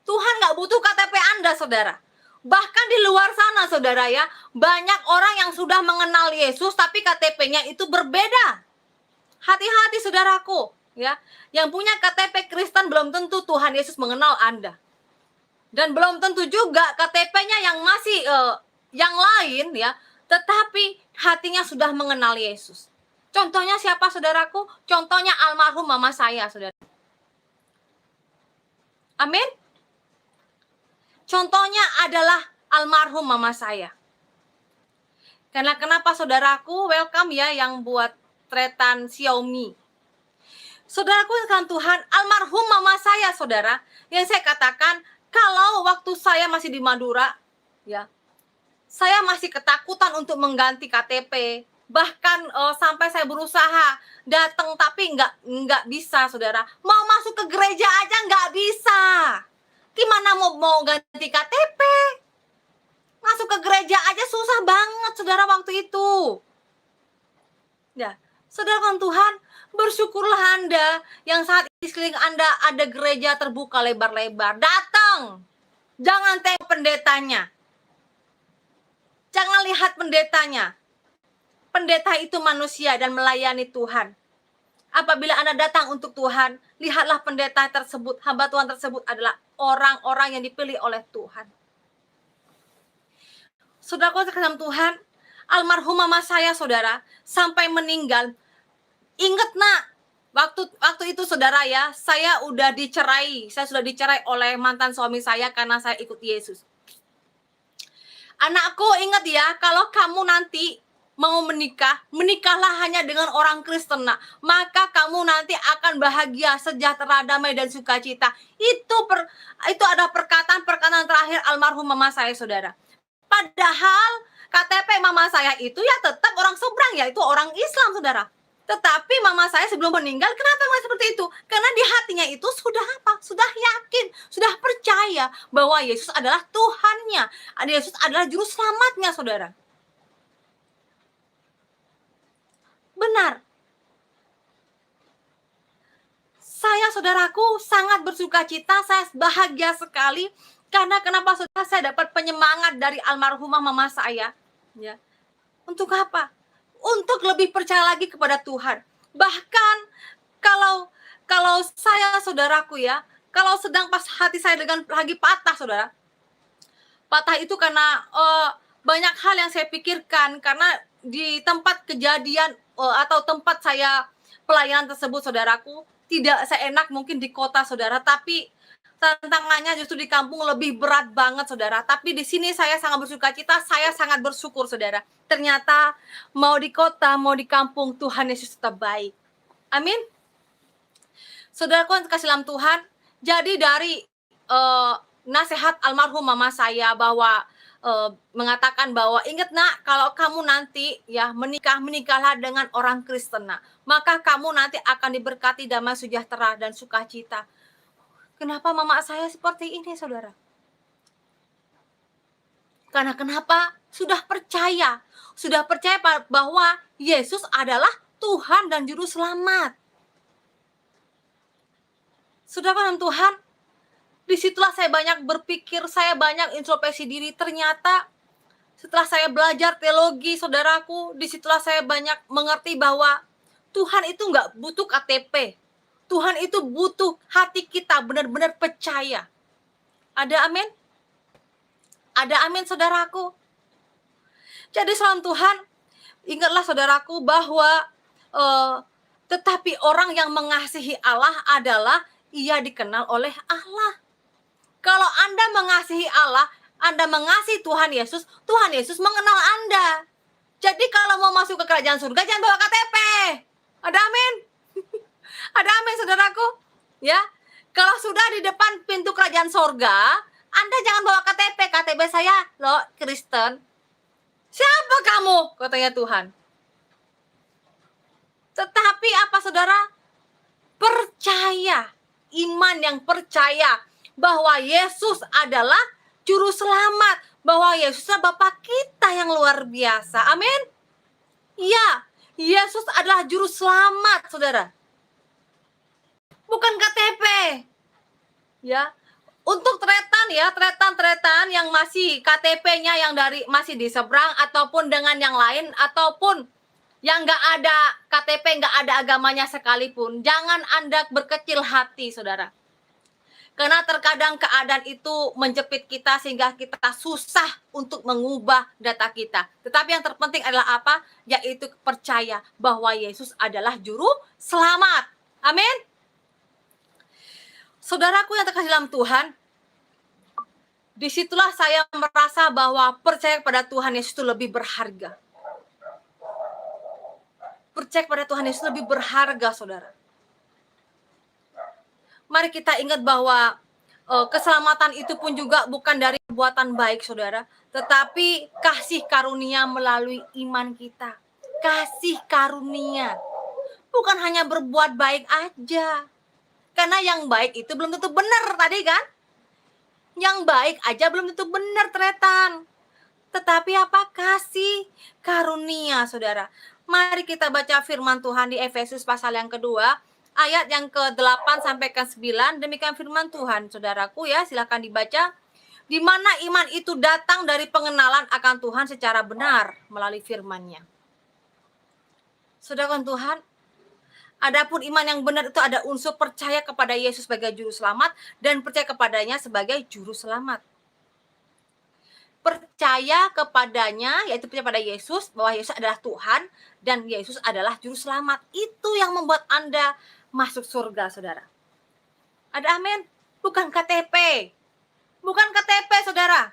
Tuhan gak butuh KTP Anda, saudara. Bahkan di luar sana, saudara ya, banyak orang yang sudah mengenal Yesus, tapi KTP-nya itu berbeda. Hati-hati, saudaraku. Ya, yang punya KTP Kristen belum tentu Tuhan Yesus mengenal Anda. Dan belum tentu juga KTP-nya yang masih yang lain ya, tetapi hatinya sudah mengenal Yesus. Contohnya siapa saudaraku? Contohnya almarhum mama saya, saudara. Amin. Contohnya adalah almarhum mama saya. Karena kenapa saudaraku? Welcome ya yang buat tretan Xiaomi. Saudaraku sekalian Tuhan, almarhum mama saya, saudara, yang saya katakan kalau waktu saya masih di Madura, ya, saya masih ketakutan untuk mengganti KTP. Bahkan sampai saya berusaha datang tapi nggak bisa, saudara. Mau masuk ke gereja aja nggak bisa. Gimana mau ganti KTP? Masuk ke gereja aja susah banget, saudara, waktu itu. Ya, saudara Tuhan, bersyukurlah Anda yang saat di sekeliling Anda ada gereja terbuka lebar-lebar. Datang. Jangan tengok pendetanya. Jangan lihat pendetanya. Pendeta itu manusia dan melayani Tuhan. Apabila Anda datang untuk Tuhan, lihatlah pendeta tersebut, hamba Tuhan tersebut adalah orang-orang yang dipilih oleh Tuhan. Saudaraku sekalian Tuhan, almarhum mama saya, saudara, sampai meninggal. Ingat nak, waktu itu saudara ya, saya sudah dicerai oleh mantan suami saya karena saya ikut Yesus. Anakku, ingat ya, kalau kamu nanti mau menikah, menikahlah hanya dengan orang Kristen, nak. Maka kamu nanti akan bahagia, sejahtera, damai dan sukacita. Itu ada perkataan terakhir almarhum mama saya, saudara. Padahal KTP mama saya itu ya tetap orang seberang, yaitu orang Islam, saudara. Tetapi mama saya sebelum meninggal, kenapa masih seperti itu? Karena di hatinya itu sudah apa? Sudah yakin, sudah percaya bahwa Yesus adalah Tuhannya. Yesus adalah juru selamatnya, saudara. Benar. Saya, saudaraku, sangat bersuka cita, saya bahagia sekali. Karena kenapa, saudara? Saya dapat penyemangat dari almarhumah mama saya. Ya. Untuk apa? Untuk lebih percaya lagi kepada Tuhan. Bahkan kalau saya, saudaraku ya, kalau sedang pas hati saya lagi patah, saudara. Patah itu karena banyak hal yang saya pikirkan, karena di tempat kejadian atau tempat saya pelayanan tersebut, saudaraku, tidak seenak mungkin di kota, saudara, tapi tantangannya justru di kampung lebih berat banget, saudara. Tapi di sini saya sangat bersuka cita, saya sangat bersyukur, saudara. Ternyata mau di kota, mau di kampung, Tuhan Yesus tetap baik. Amin. Saudaraku yang kasih dalam Tuhan, jadi dari nasihat almarhum mama saya bahwa mengatakan bahwa ingat nak, kalau kamu nanti ya menikahlah dengan orang Kristen, nak, maka kamu nanti akan diberkati damai sejahtera dan sukacita. Kenapa mama saya seperti ini, saudara? Karena kenapa? Sudah percaya bahwa Yesus adalah Tuhan dan Juru Selamat. Saudara Tuhan, disitulah saya banyak berpikir, saya banyak introspeksi diri. Ternyata setelah saya belajar teologi, saudaraku, disitulah saya banyak mengerti bahwa Tuhan itu nggak butuh KTP. Tuhan itu butuh hati kita benar-benar percaya. Ada amin? Ada amin, saudaraku. Jadi salam Tuhan, ingatlah saudaraku bahwa tetapi orang yang mengasihi Allah adalah ia dikenal oleh Allah. Kalau Anda mengasihi Allah, Anda mengasihi Tuhan Yesus mengenal Anda. Jadi kalau mau masuk ke kerajaan surga, jangan bawa KTP. Ada amin? Ada amin, saudaraku? Ya, kalau sudah di depan pintu kerajaan surga, Anda jangan bawa KTP saya loh Kristen. Siapa kamu? Katanya Tuhan. Tetapi apa, saudara? Percaya, iman yang percaya bahwa Yesus adalah Juru Selamat, bahwa Yesus adalah Bapa kita yang luar biasa. Amin? Ya, Yesus adalah Juru Selamat, saudara. Bukan KTP. Ya. Untuk tretan yang masih KTP-nya yang masih di seberang ataupun dengan yang lain ataupun yang nggak ada KTP, nggak ada agamanya sekalipun, jangan Anda berkecil hati, saudara. Karena terkadang keadaan itu menjepit kita sehingga kita susah untuk mengubah data kita. Tetapi yang terpenting adalah apa? Yaitu percaya bahwa Yesus adalah juru selamat. Amin. Saudaraku yang terkasih dalam Tuhan, disitulah saya merasa bahwa percaya kepada Tuhan Yesus itu lebih berharga. Percaya kepada Tuhan Yesus lebih berharga, saudara. Mari kita ingat bahwa keselamatan itu pun juga bukan dari perbuatan baik, saudara, tetapi kasih karunia melalui iman kita. Kasih karunia. Bukan hanya berbuat baik aja. Karena yang baik itu belum tentu benar tadi kan? Yang baik aja belum tentu benar, tretan. Tetapi apa? Kasih karunia, saudara. Mari kita baca firman Tuhan di Efesus pasal yang kedua, ayat yang ke-8 sampai ke-9. Demikian firman Tuhan, saudaraku ya, silakan dibaca. Di mana iman itu datang dari pengenalan akan Tuhan secara benar melalui firman-Nya. Saudara Tuhan, adapun iman yang benar itu ada unsur percaya kepada Yesus sebagai juru selamat dan percaya kepadanya sebagai juru selamat. Percaya kepadanya, yaitu percaya pada Yesus, bahwa Yesus adalah Tuhan dan Yesus adalah juru selamat. Itu yang membuat Anda masuk surga, saudara. Ada amin? Bukan KTP. Bukan KTP, saudara.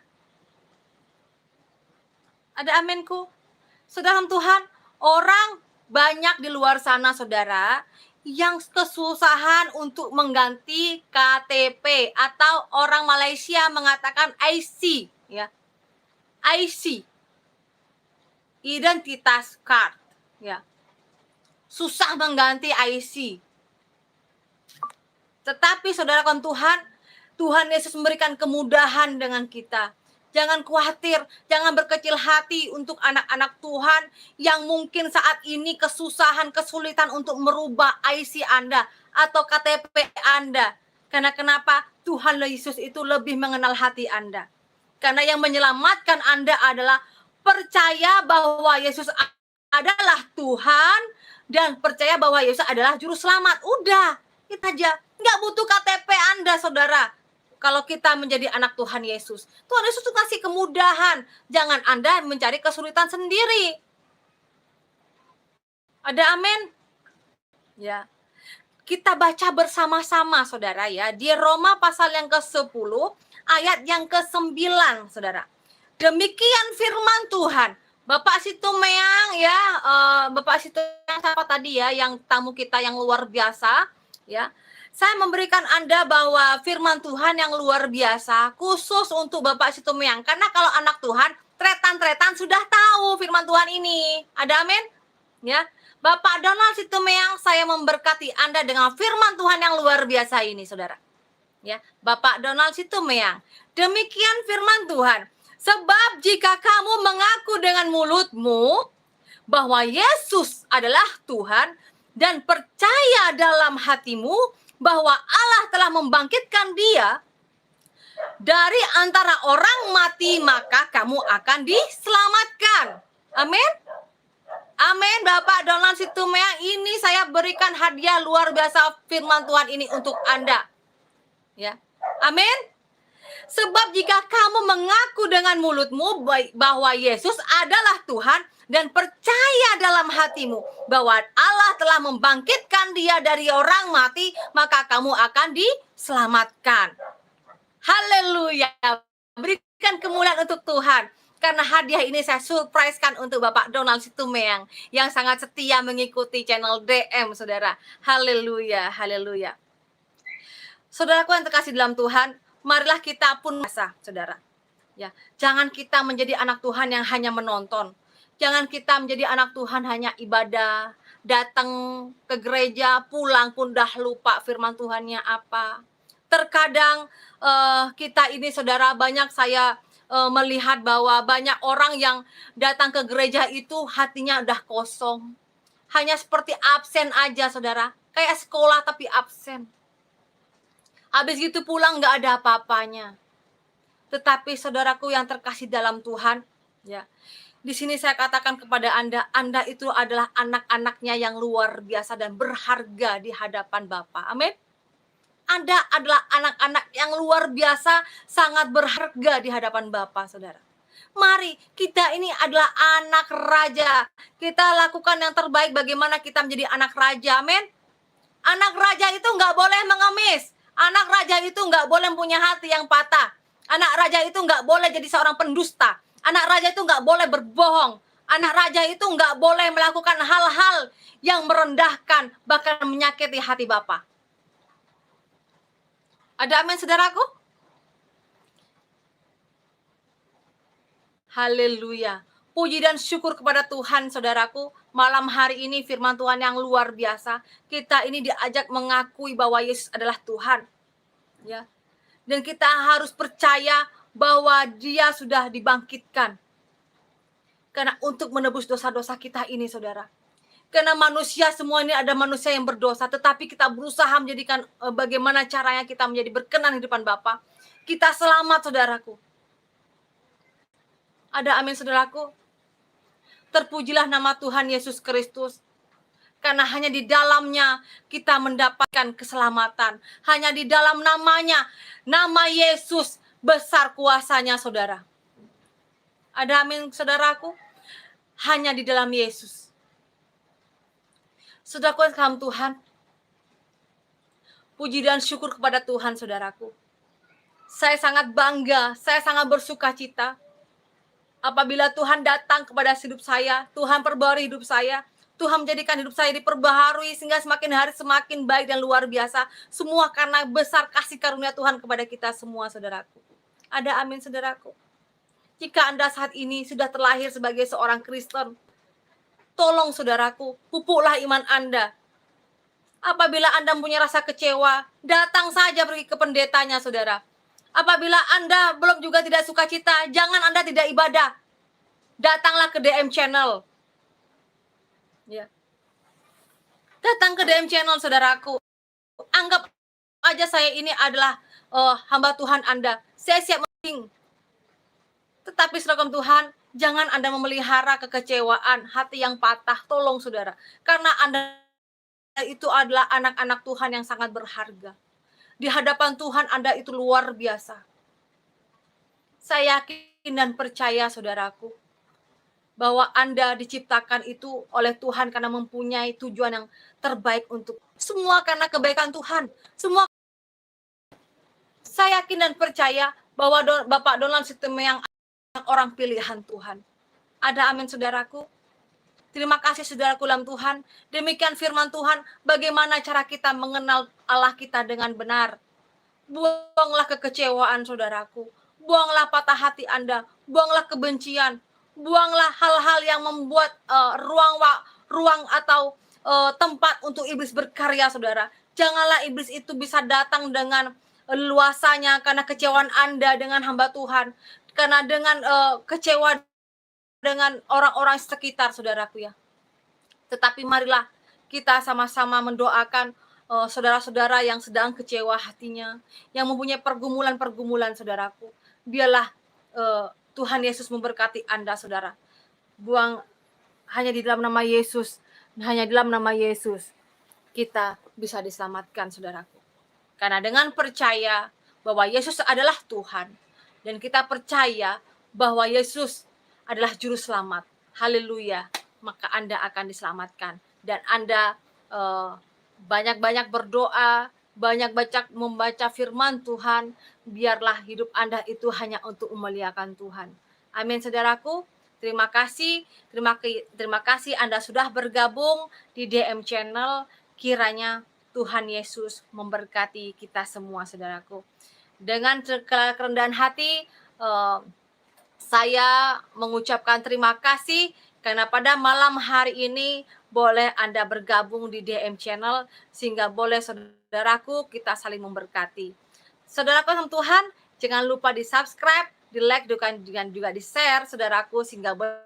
Ada aminku? Saudara Tuhan, orang banyak di luar sana, saudara, yang kesusahan untuk mengganti KTP, atau orang Malaysia mengatakan IC, ya. IC, identitas card, ya. Susah mengganti IC. Tetapi saudara Tuhan Yesus memberikan kemudahan dengan kita. Jangan khawatir, jangan berkecil hati untuk anak-anak Tuhan yang mungkin saat ini kesusahan, kesulitan untuk merubah IC Anda atau KTP Anda. Karena kenapa? Tuhan Yesus itu lebih mengenal hati Anda. Karena yang menyelamatkan Anda adalah percaya bahwa Yesus adalah Tuhan dan percaya bahwa Yesus adalah juru selamat. Udah, itu aja. Nggak butuh KTP Anda, saudara. Kalau kita menjadi anak Tuhan Yesus. Tuhan Yesus tuh kasih kemudahan. Jangan Anda mencari kesulitan sendiri. Ada amin? Ya. Kita baca bersama-sama, saudara ya. Di Roma pasal yang ke-10. Ayat yang ke-9, saudara. Demikian firman Tuhan. Bapak Situmeang ya, Bapak Situmeang siapa tadi ya, yang tamu kita yang luar biasa ya. Saya memberikan Anda bahwa firman Tuhan yang luar biasa khusus untuk Bapak Situmeang. Karena kalau anak Tuhan, tretan-tretan sudah tahu firman Tuhan ini. Ada amin? Ya. Bapak Donald Situmeang, saya memberkati Anda dengan firman Tuhan yang luar biasa ini, saudara. Ya, Bapak Donald Situmeang. Demikian firman Tuhan. Sebab jika kamu mengaku dengan mulutmu bahwa Yesus adalah Tuhan dan percaya dalam hatimu bahwa Allah telah membangkitkan Dia dari antara orang mati, maka kamu akan diselamatkan. Amin. Amin, Bapak Donald Situmeang. Ini saya berikan hadiah luar biasa firman Tuhan ini untuk Anda. Ya, amin. Sebab jika kamu mengaku dengan mulutmu bahwa Yesus adalah Tuhan dan percaya dalam hatimu bahwa Allah telah membangkitkan Dia dari orang mati, maka kamu akan diselamatkan. Haleluya. Berikan kemuliaan untuk Tuhan. Karena hadiah ini saya surprisekan untuk Bapak Donald Situmeang yang sangat setia mengikuti channel DM, saudara. Haleluya, haleluya. Saudaraku yang terkasih dalam Tuhan, marilah kita pun masa, saudara. Ya, jangan kita menjadi anak Tuhan yang hanya menonton. Jangan kita menjadi anak Tuhan hanya ibadah, datang ke gereja, pulang pun dah lupa firman Tuhannya apa. Terkadang kita ini, saudara, banyak saya melihat bahwa banyak orang yang datang ke gereja itu hatinya udah kosong. Hanya seperti absen aja, saudara. Kayak sekolah tapi absen. Habis gitu pulang nggak ada apa-apanya. Tetapi saudaraku yang terkasih dalam Tuhan, ya, di sini saya katakan kepada Anda itu adalah anak-anaknya yang luar biasa dan berharga di hadapan Bapa. Amin. Anda adalah anak-anak yang luar biasa, sangat berharga di hadapan Bapa, saudara. Mari, kita ini adalah anak raja. Kita lakukan yang terbaik bagaimana kita menjadi anak raja, amin. Anak raja itu nggak boleh mengemis. Anak raja itu nggak boleh punya hati yang patah. Anak raja itu nggak boleh jadi seorang pendusta. Anak raja itu nggak boleh berbohong. Anak raja itu nggak boleh melakukan hal-hal yang merendahkan, bahkan menyakiti hati Bapa. Ada amin, saudaraku? Haleluya. Puji dan syukur kepada Tuhan, saudaraku. Malam hari ini firman Tuhan yang luar biasa. Kita ini diajak mengakui bahwa Yesus adalah Tuhan. Ya. Dan kita harus percaya bahwa Dia sudah dibangkitkan. Karena untuk menebus dosa-dosa kita ini, saudara. Karena manusia semua ini ada manusia yang berdosa, tetapi kita berusaha menjadikan bagaimana caranya kita menjadi berkenan di depan Bapa. Kita selamat, saudaraku. Ada amin, saudaraku? Terpujilah nama Tuhan Yesus Kristus. Karena hanya di dalamnya kita mendapatkan keselamatan. Hanya di dalam namanya, nama Yesus besar kuasanya, saudara. Ada amin, saudaraku? Hanya di dalam Yesus. Saudaraku yang dalam Tuhan, puji dan syukur kepada Tuhan, saudaraku. Saya sangat bangga, saya sangat bersuka cita apabila Tuhan datang kepada hidup saya, Tuhan perbarui hidup saya, Tuhan menjadikan hidup saya diperbaharui sehingga semakin hari semakin baik dan luar biasa. Semua karena besar kasih karunia Tuhan kepada kita semua, saudaraku. Ada amin, saudaraku? Jika Anda saat ini sudah terlahir sebagai seorang Kristen, tolong saudaraku, pupuklah iman Anda. Apabila Anda punya rasa kecewa, datang saja pergi ke pendetanya, saudara. Apabila Anda belum juga tidak suka cita, jangan Anda tidak ibadah. Datanglah ke DM Channel. Ya. Datang ke DM Channel, saudaraku. Anggap aja saya ini adalah hamba Tuhan Anda. Saya siap meeting. Tetapi saudara Tuhan, jangan Anda memelihara kekecewaan, hati yang patah. Tolong, saudara. Karena Anda itu adalah anak-anak Tuhan yang sangat berharga. Di hadapan Tuhan Anda itu luar biasa. Saya yakin dan percaya, saudaraku, bahwa Anda diciptakan itu oleh Tuhan karena mempunyai tujuan yang terbaik untuk semua, karena kebaikan Tuhan. Semua. Saya yakin dan percaya bahwa Bapak Donald Sitohang orang pilihan Tuhan. Ada amin, saudaraku? Terima kasih, saudaraku dalam Tuhan. Demikian firman Tuhan, bagaimana cara kita mengenal Allah kita dengan benar. Buanglah kekecewaan, saudaraku. Buanglah patah hati Anda. Buanglah kebencian. Buanglah hal-hal yang membuat ruang atau tempat untuk iblis berkarya, saudara. Janganlah iblis itu bisa datang dengan luasanya karena kecewaan Anda dengan hamba Tuhan. Karena dengan kecewa dengan orang-orang sekitar, saudaraku ya. Tetapi marilah kita sama-sama mendoakan saudara-saudara yang sedang kecewa hatinya, yang mempunyai pergumulan-pergumulan, saudaraku. Biarlah Tuhan Yesus memberkati Anda, saudara. Buang hanya di dalam nama Yesus, hanya di dalam nama Yesus kita bisa diselamatkan, saudaraku. Karena dengan percaya bahwa Yesus adalah Tuhan, dan kita percaya bahwa Yesus adalah juru selamat, haleluya, maka Anda akan diselamatkan. Dan Anda banyak-banyak berdoa, banyak membaca firman Tuhan, biarlah hidup Anda itu hanya untuk memuliakan Tuhan. Amin, saudaraku. Terima kasih Anda sudah bergabung di DM Channel. Kiranya Tuhan Yesus memberkati kita semua, saudaraku. Dengan kerendahan hati, saya mengucapkan terima kasih karena pada malam hari ini boleh Anda bergabung di DM Channel, sehingga boleh saudaraku kita saling memberkati. Saudaraku dalam Tuhan, jangan lupa di subscribe, di like, dan juga di share, saudaraku, sehingga boleh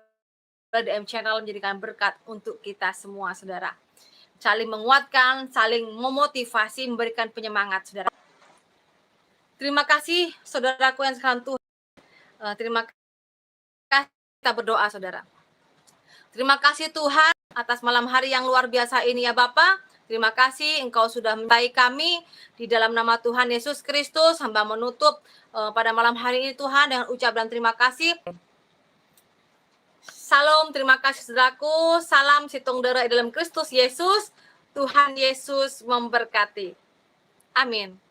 DM Channel menjadikan berkat untuk kita semua, saudara. Saling menguatkan, saling memotivasi, memberikan penyemangat, saudara. Terima kasih saudaraku yang sekalian Tuhan. Terima kasih, kita berdoa, saudara. Terima kasih Tuhan atas malam hari yang luar biasa ini ya Bapak. Terima kasih Engkau sudah mencintai kami. Di dalam nama Tuhan Yesus Kristus, hamba menutup pada malam hari ini Tuhan dengan ucapan terima kasih. Salam, terima kasih saudaraku. Salam situng darah dalam Kristus Yesus. Tuhan Yesus memberkati. Amin.